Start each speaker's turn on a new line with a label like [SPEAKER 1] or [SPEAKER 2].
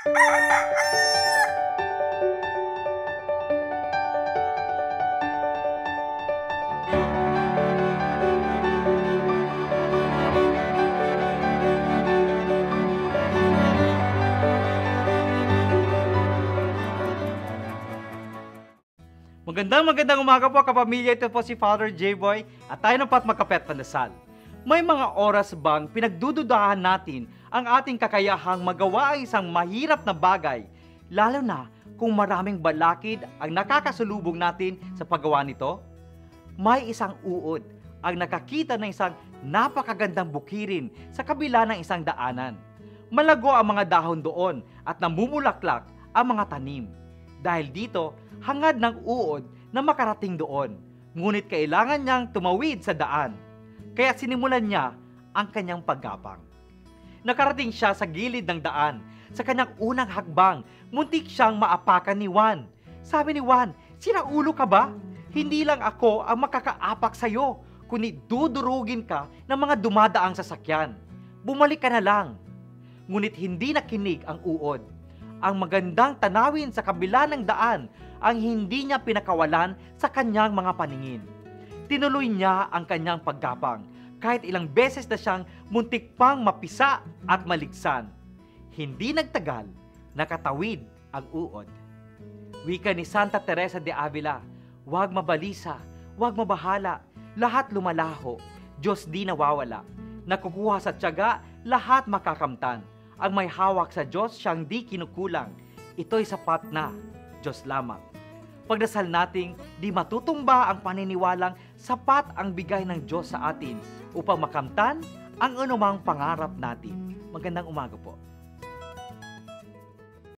[SPEAKER 1] Magandang umaga po kapamilya. Ito po si Father J-Boy at tayo na pat magkapet pandasal. May mga oras bang pinagdududahan natin ang ating kakayahang magawa ang isang mahirap na bagay, lalo na kung maraming balakid ang nakakasalubong natin sa paggawa nito? May isang uod ang nakakita ng isang napakagandang bukirin sa kabila ng isang daanan. Malago ang mga dahon doon at namumulaklak ang mga tanim. Dahil dito, hangad ng uod na makarating doon. Ngunit kailangan niyang tumawid sa daan. Kaya sinimulan niya ang kanyang paggapang. Nakarating siya sa gilid ng daan. Sa kanyang unang hakbang, muntik siyang maapakan ni Juan. Sabi ni Juan, "Sira ulo ka ba? Hindi lang ako ang makakaapak sa iyo, kundi dudurugin ka ng mga dumadaang sasakyan. Bumalik ka na lang." Ngunit hindi nakinig ang uod. Ang magandang tanawin sa kabila ng daan ang hindi niya pinakawalan sa kanyang mga paningin. Tinuloy niya ang kanyang paggapang kahit ilang beses na siyang muntik pang mapisa at maligsan. Hindi nagtagal, nakatawid ang uod. Wika ni Santa Teresa de Avila, "Huwag mabalisa, huwag mabahala, lahat lumalaho, Diyos di nawawala. Nakukuha sa tiyaga, lahat makakamtan. Ang may hawak sa Diyos siyang di kinukulang. Ito'y sapat na, Diyos lamang." Pagdasal nating di matutumba ang paniniwalang sapat ang bigay ng Diyos sa atin upang makamtan ang anumang pangarap natin. Magandang umaga po.